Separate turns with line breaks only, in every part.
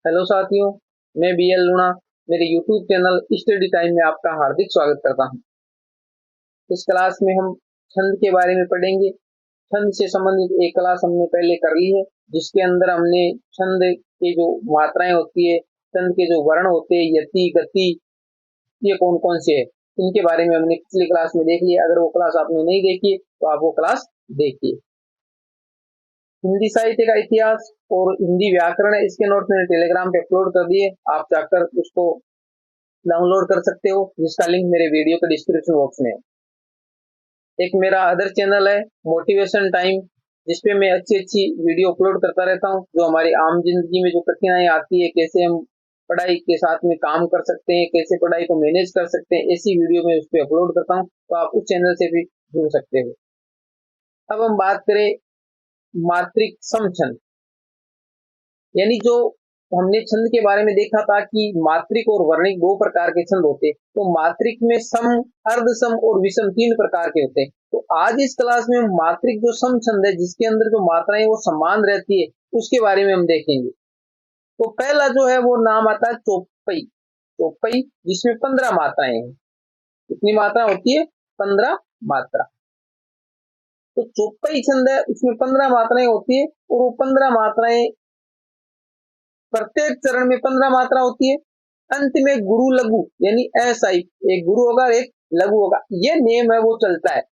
Hello साथियों, मैं BL लूणा मेरे यूट्यूब चैनल स्टडी टाइम में आपका हार्दिक स्वागत करता हूं। इस क्लास में हम छंद के बारे में पढ़ेंगे। छंद से संबंधित एक क्लास हमने पहले कर ली है, जिसके अंदर हमने छंद के जो मात्राएं होती है, छंद के जो वर्ण होते हैं, यति, गति, ये कौन कौन से है, इनके बारे में हमने पिछली क्लास में देख लिया। अगर वो क्लास आपने नहीं देखी तो आप वो क्लास देखिए। हिंदी साहित्य का इतिहास और हिंदी व्याकरण है, इसके नोट्स मैंने टेलीग्राम पे अपलोड कर दिए, आप जाकर उसको डाउनलोड कर सकते हो, जिसका लिंक मेरे वीडियो के डिस्क्रिप्शन बॉक्स में है। एक मेरा अदर चैनल है मोटिवेशन टाइम, जिसपे मैं अच्छी वीडियो अपलोड करता रहता हूँ, जो हमारी आम जिंदगी में जो कठिनाई आती है, कैसे हम पढ़ाई के साथ में काम कर सकते हैं, कैसे पढ़ाई को मैनेज कर सकते हैं, ऐसी वीडियो मैं उस पर अपलोड करता हूँ, तो आप उस चैनल से भी जुड़ सकते हो। अब हम बात करें मात्रिक समछंद, यानी जो हमने छंद के बारे में देखा था कि मात्रिक और वर्णिक दो प्रकार के छंद होते हैं। तो मात्रिक में सम, अर्धसम और विषम तीन प्रकार के होते हैं। तो आज इस क्लास में मात्रिक जो सम छंद है, जिसके अंदर जो मात्राएं वो समान रहती है, उसके बारे में हम देखेंगे। तो पहला जो है वो नाम आता है चौपाई। चौपाई जिसमें 15 मात्राएं हैं। कितनी मात्रा होती है? 15 मात्रा। तो चौपाई छंद है, उसमें 15 मात्राएं होती है, और वो 15 मात्राएं प्रत्येक चरण में 15 मात्रा होती है। अंत में गुरु लघु यानी ऐसा ही एक गुरु होगा, एक लघु होगा। ये नेम है वो चलता है,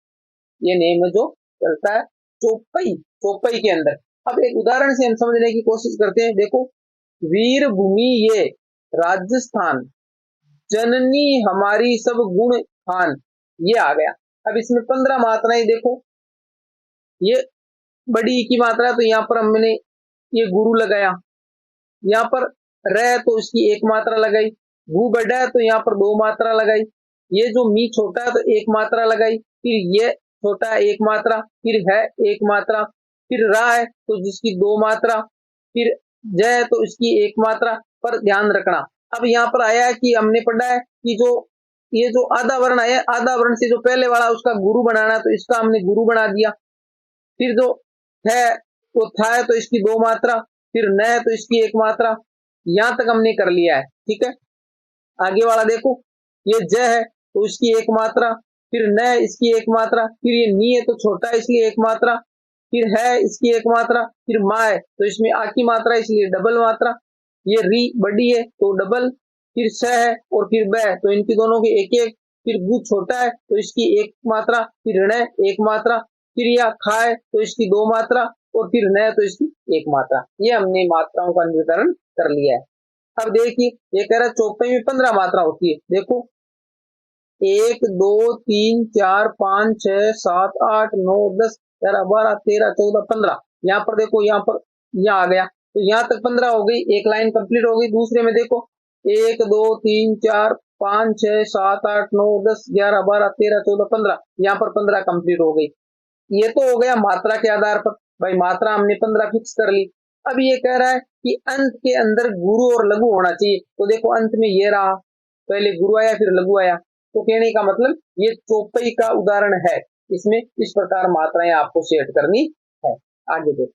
ये नेम है जो चलता है चौपाई। चौपाई के अंदर अब एक उदाहरण से हम समझने की कोशिश करते हैं। देखो, वीर भूमि ये राजस्थान, जननी हमारी सब गुण खान, ये आ गया। अब इसमें 15 मात्राएं देखो, ये बड़ी की मात्रा, तो यहां पर हमने ये गुरु लगाया, यहाँ पर रह तो इसकी एक मात्रा लगाई, भू बड़ा है तो यहाँ पर दो मात्रा लगाई, ये जो मी छोटा है तो एक मात्रा लगाई, फिर ये छोटा है एक मात्रा, फिर है एक मात्रा, फिर रा है तो जिसकी दो मात्रा, फिर जय है तो इसकी एक मात्रा। पर ध्यान रखना, अब यहाँ पर आया है कि हमने पढ़ा है कि जो ये जो आधा वर्ण आया, आधा वर्ण से जो पहले वाला उसका गुरु बनाना है, तो इसका हमने गुरु बना दिया। फिर जो है वो था है तो इसकी दो मात्रा, फिर न है तो इसकी एक मात्रा। यहां तक हमने कर लिया है, ठीक है। आगे वाला देखो, ये ज है तो इसकी एक मात्रा, फिर न इसकी एक मात्रा, फिर ये नी है तो छोटा है इसलिए एक मात्रा, फिर है इसकी एक मात्रा, फिर मा है तो इसमें आ की मात्रा इसलिए डबल मात्रा, ये री बड़ी है तो डबल, फिर स है और फिर ब है तो इनकी दोनों की एक एक, फिर गु छोटा है तो इसकी एक मात्रा, फिर ऋण एक मात्रा, फिर या खा है तो इसकी दो मात्रा, और फिर न तो इसकी एक मात्रा। ये हमने मात्राओं का निर्धारण कर लिया है। अब देखिए, ये कह रहा है चौपाई में 15 मात्रा होती है। देखो, 1 2 3 4 5 6 7 8 9 10 11 12 13 14 15। यहाँ पर देखो, यहाँ पर यहाँ आ गया तो यहाँ तक 15 हो गई, एक लाइन कंप्लीट हो गई। दूसरे में देखो, 1 2 3 4 5 6 7 8 9 10 11 12 13 14 15, यहाँ पर 15 कंप्लीट हो गई। ये तो हो गया मात्रा के आधार पर, भाई मात्रा हमने 15 फिक्स कर ली। अब ये कह रहा है कि अंत के अंदर गुरु और लघु होना चाहिए। तो देखो, अंत में ये रहा, पहले गुरु आया फिर लघु आया, तो कहने का मतलब ये चौपाई का उदाहरण है। इसमें इस प्रकार मात्राएं आपको सेट करनी है। आगे देखो,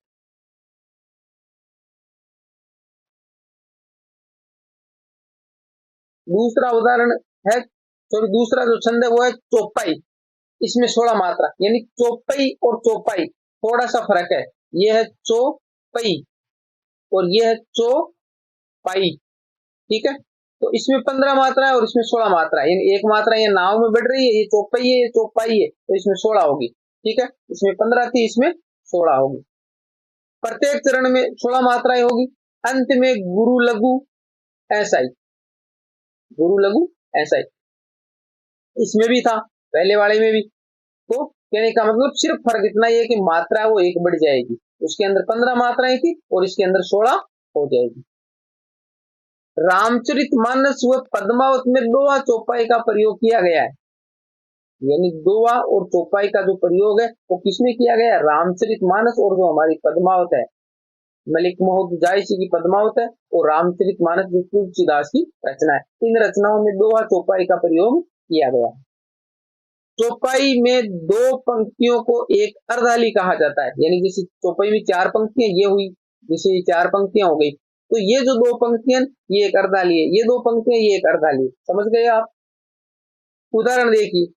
दूसरा उदाहरण है, तो दूसरा जो छंद है वो है चौपाई। इसमें 16 मात्रा, यानी चौपाई और चौपाई थोड़ा सा फर्क है। ये है चौपाई और ये है चौपाई, ठीक है। तो इसमें 15 मात्रा है और इसमें 16 मात्रा है, यानी एक मात्रा ये नाव में बढ़ रही है, ये चौपाई है, ये चौपाई है, तो इसमें 16 होगी, ठीक है। इसमें 15 थी, इसमें 16 होगी। प्रत्येक चरण में 16 मात्राएं होगी। अंत में गुरु लघु ऐसा ही, गुरु लघु ऐसा ही इसमें भी था, पहले वाले में भी। तो कहने का मतलब सिर्फ फर्क इतना ही है कि मात्रा वो एक बढ़ जाएगी, उसके अंदर 15 मात्राएं थी और इसके अंदर 16 हो जाएगी। रामचरितमानस व पद्मावत में दोहा चौपाई का प्रयोग किया गया है, यानी दोहा और चौपाई का जो प्रयोग है वो किसमें किया गया है? रामचरितमानस और जो हमारी पद्मावत है, मलिक मोहम्मद जायसी की पद्मावत है, और रामचरितमानस जो तुलसीदास की रचना है। इन रचनाओं में दोहा चौपाई का प्रयोग किया गया है। चौपाई में दो पंक्तियों को एक अर्धाली कहा जाता है, यानी जैसे चौपाई में 4 पंक्तियां ये हुई, जैसे 4 पंक्तियां हो गई, तो ये जो दो पंक्तियां ये एक अर्धाली है, ये दो पंक्तियां ये एक अर्धाली, समझ गए आप। उदाहरण देखिए,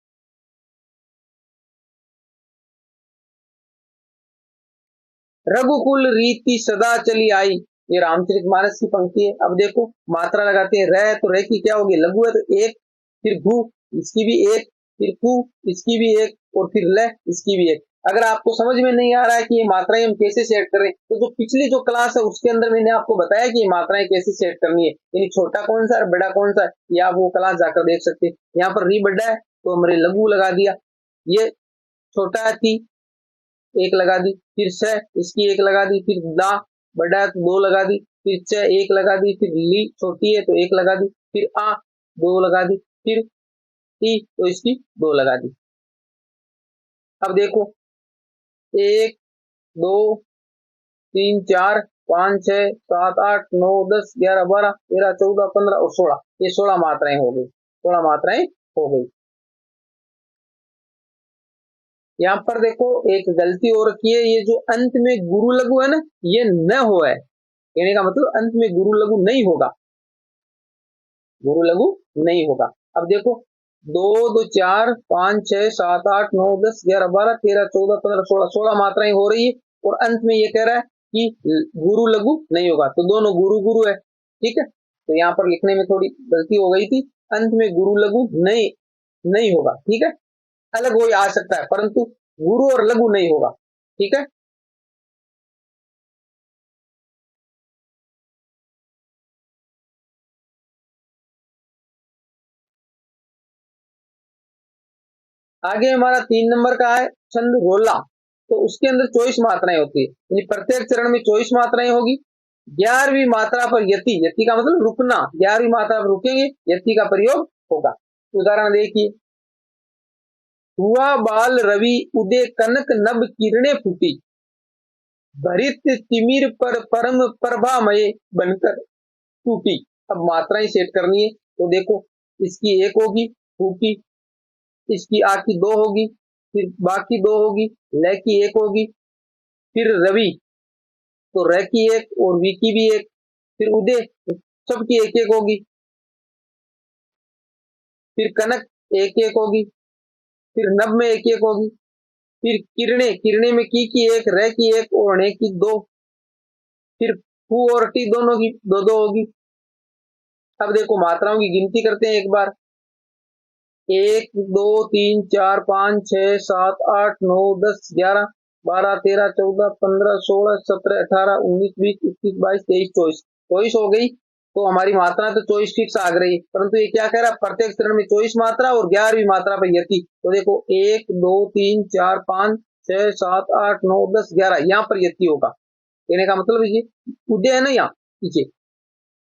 रघुकुल रीति सदा चली आई, ये रामचरितमानस की पंक्ति है। अब देखो मात्रा लगाते हैं, रह तो रह की क्या होगी, लघु है तो एक, फिर भू इसकी भी एक, फिर कु इसकी भी एक, और फिर ल इसकी भी एक। अगर आपको समझ में नहीं आ रहा है कि ये मात्राएं हम कैसे सेट करें, तो जो पिछली जो क्लास है उसके अंदर मैंने आपको बताया कि ये मात्राएं कैसे सेट करनी है, यानी छोटा कौन सा है बड़ा कौन सा है, ये आप वो क्लास जाकर देख सकते हैं। यहाँ पर री बड़ा है तो हमने लघु लगा दिया, ये छोटा थी एक लगा दी, फिर स इसकी एक लगा दी, फिर दा बड़ा है तो दो लगा दी, फिर च एक लगा दी, फिर ली छोटी है तो एक लगा दी, फिर आ दो लगा दी, फिर टी तो इसकी दो लगा दी। अब देखो 1 2 3 4 5 6 7 8 9 10 11 12 13 14 15 और 16, ये 16 मात्राएं हो गई, 16 मात्राएं हो गई। यहाँ पर देखो एक गलती और रखी है, ये जो अंत में गुरु लघु है ना, ये न हो है, कहने का मतलब अंत में गुरु लघु नहीं होगा, गुरु लघु नहीं होगा। अब देखो 2 2 4 5 6 7 8 9 10 11 12 13 14 15 16, 16 मात्राएं हो रही है, और अंत में ये कह रहा है कि गुरु लघु नहीं होगा, तो दोनों गुरु गुरु है, ठीक है। तो यहाँ पर लिखने में थोड़ी गलती हो गई थी, अंत में गुरु लघु नहीं नहीं होगा, ठीक है। अलग हो आ सकता है परंतु गुरु और लघु नहीं होगा, ठीक है। आगे हमारा 3 नंबर का है छंद रोला, तो उसके अंदर 24 मात्राएं होती है, यानी प्रत्येक चरण में 24 मात्राएं होगी। 11वीं मात्रा पर यति, यति का मतलब रुकना, 11वीं मात्रा पर रुकेंगे, यति का प्रयोग होगा। उदाहरण देखिए, हुआ बाल रवि उदय कनक नभ किरणे फूटी, भरित तिमिर पर परम प्रभामय बनकर टूटी। अब मात्राएं सेट करनी है, तो देखो इसकी एक होगी फूटी, इसकी आ की दो होगी, फिर बा की दो होगी, ल की एक होगी, फिर रवि तो र की एक और वी की भी एक, फिर उदय सबकी एक एक होगी, फिर कनक एक एक होगी, फिर नभ में एक एक होगी, फिर किरणे, किरणे में की एक, र की एक और णे की दो, फिर फू और टी दोनों की दो दो होगी। अब देखो मात्राओं की गिनती करते हैं एक बार, 1 2 3 4 5 6 7 8 9 10 11 12 13 14 15 16 17 18 19 20 21 22 23 24, 24 हो गई। तो हमारी मात्रा तो 24 फिक्स आ गई, परंतु ये क्या कह रहा है, प्रत्येक चरण में 24 मात्रा और 11वीं मात्रा पर यति। तो देखो 1 2 3 4 5 6 7 8 9 10 11, यहाँ पर यति होगा, कहने का मतलब ये उदय है ना, यहाँ पीछे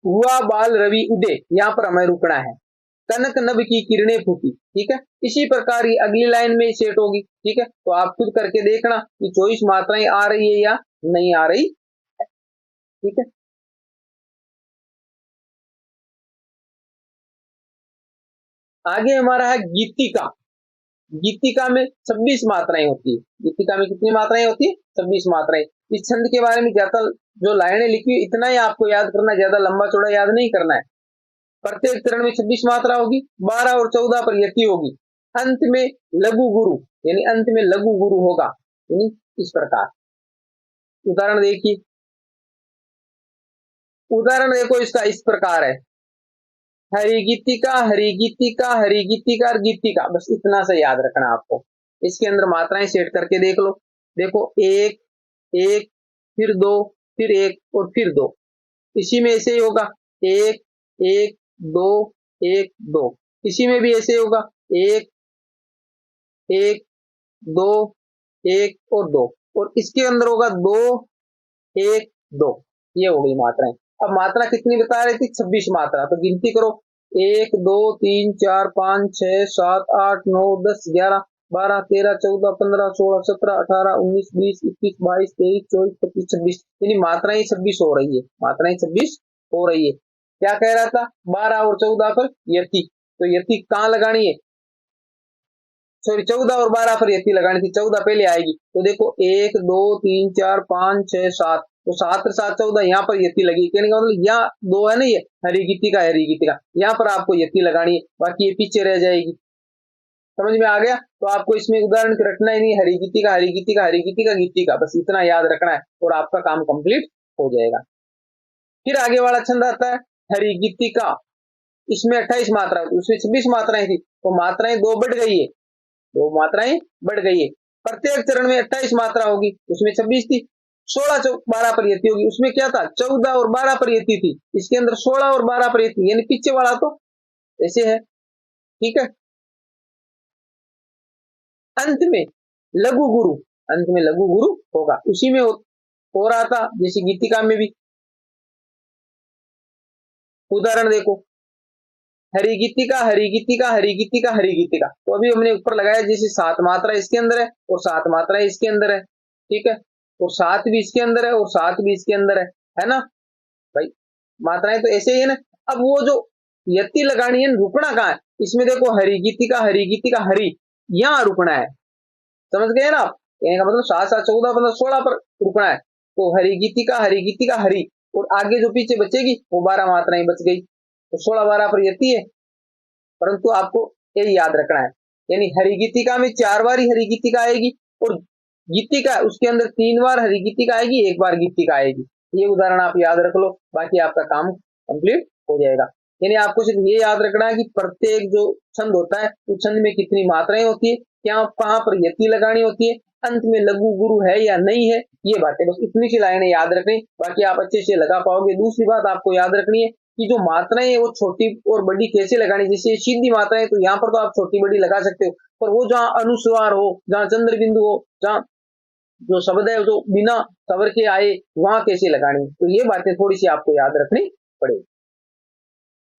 हुआ बाल रवि उदय, यहाँ पर हमें रुकना है। कनक नभ की किरणें फूटी, ठीक है। इसी प्रकार ही अगली लाइन में सेट होगी, ठीक है। तो आप खुद करके देखना कि 24 मात्राएं आ रही है या नहीं आ रही, ठीक है। आगे हमारा है गीतिका। गीतिका में 26 मात्राएं होती है, गीतिका में कितनी मात्राएं होती है, 26 मात्राएं। इस छंद के बारे में ज्यादा जो लाइनें लिखी हुई इतना ही आपको याद करना, ज्यादा लंबा चौड़ा याद नहीं करना है। प्रत्येक चरण में 26 मात्रा होगी, 12 और 14 पर यति होगी, अंत में लघु गुरु, यानी अंत में लघु गुरु होगा, यानी इस प्रकार। उदाहरण देखिए, उदाहरण देखो इसका इस प्रकार है, हरि गीतिका हरि गीतिका हरि गीतिका और गीतिका, बस इतना से याद रखना आपको। इसके अंदर मात्राएं सेट करके देख लो, देखो एक एक फिर दो फिर एक और फिर दो, इसी में ऐसे ही होगा, एक एक दो एक दो, इसी में भी ऐसे होगा, एक एक दो एक और दो, और इसके अंदर होगा दो एक दो, ये हो गई मात्राएं। अब मात्रा कितनी बता रही थी, 26 मात्रा, तो गिनती करो, 1 2 3 4 5 6 7 8 9 10 11 12 13 14 15 16 17 18 19 20 21 22 23 24 25 26, यानी मात्राएं 26 हो रही है, मात्राएं 26 हो रही है। क्या कह रहा था, 12 और 14 पर यति, तो यति कहाँ लगानी है, सॉरी 14 और 12 पर यति लगानी थी, 14 पहले आएगी। तो देखो 1 2 3 4 5 6 7, तो 7 7 14 यहाँ पर यति लगी, कहने का मतलब यहाँ 2 है ना, ये हरी गीतिका हरी गीतिका, यहाँ पर आपको यति लगानी है, बाकी ये पीछे रह जाएगी। समझ में आ गया? तो आपको इसमें उदाहरण रटना ही नहीं, हरी गीतिका हरी गीतिका हरी गीतिका गीतिका, बस इतना याद रखना है और आपका काम कंप्लीट हो जाएगा। फिर आगे वाला छंद आता है हरी गीतिका, इसमें 28 मात्रा, उसमें 26 मात्राएं थी, तो मात्राएं 2 बढ़ गई है, 2 मात्राएं बढ़ गई है। प्रत्येक चरण में 28 मात्रा होगी, उसमें 26 थी। 16 12 पर यति होगी, उसमें क्या था 14 और 12 पर यति थी, इसके अंदर 16 और 12 पर यति, यानी पीछे वाला तो ऐसे है। ठीक है, अंत में लघु गुरु, अंत में लघु गुरु होगा, उसी में हो रहा था जैसे गीतिका में भी। उदाहरण देखो, हरी गीतिका हरी गीतिका हरी गीतिका हरी गीतिका, तो अभी हमने ऊपर लगाया जैसे 7 मात्रा इसके अंदर है और 7 मात्रा इसके अंदर है। ठीक है, और 7 भी इसके अंदर है और 7 भी इसके अंदर है ना भाई, मात्राएं तो ऐसे ही है ना। अब वो जो यति लगानी है, रुकना कहाँ है इसमें, देखो हरी गीतिका हरी, यहाँ रुकना है, समझ गए ना आप? कहने का मतलब 7 7 14 15 16 पर रुकना है, तो हरी गीतिका हरी, और आगे जो पीछे बचेगी वो 12 मात्राएं बच गई, तो 16 12 पर यति है। परंतु आपको यही याद रखना है, यानी हरी गीतिका में 4 बार ही हरी गीतिका आएगी और गीतिका उसके अंदर 3 बार हरी गीतिका आएगी, 1 बार गीतिका आएगी। ये उदाहरण आप याद रख लो, बाकी आपका काम कंप्लीट हो जाएगा। यानी आपको सिर्फ ये याद रखना है कि प्रत्येक जो छंद होता है उस छंद में कितनी मात्राएं होती है, क्या कहां पर यति लगानी होती है, अंत में लघु गुरु है या नहीं है, ये बातें बस इतनी सी लाइनें याद रखनी, बाकी आप अच्छे से लगा पाओगे। दूसरी बात आपको याद रखनी है कि जो मात्राएं है वो छोटी और बड़ी कैसे लगानी, जैसे सीधी मात्राएं तो यहाँ पर तो आप छोटी बड़ी लगा सकते हो, पर वो जहाँ अनुस्वार हो, जहाँ चंद्र बिंदु हो, जहाँ जो शब्द है जो बिना स्वर के आए, वहां कैसे लगानी, तो ये बातें थोड़ी सी आपको याद रखनी पड़ेगी।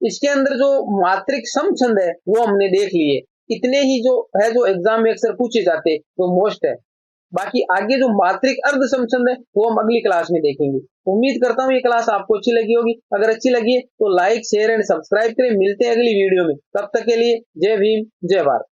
इसके अंदर जो मात्रिक सम छंद है वो हमने देख लिए, इतने ही जो है जो एग्जाम में अक्सर पूछे जाते वो मोस्ट है। बाकी आगे जो मात्रिक अर्ध सम छंद है वो हम अगली क्लास में देखेंगे। उम्मीद करता हूँ ये क्लास आपको अच्छी लगी होगी, अगर अच्छी लगी है तो लाइक शेयर एंड सब्सक्राइब करें। मिलते हैं अगली वीडियो में, तब तक के लिए जय भीम जय भारत।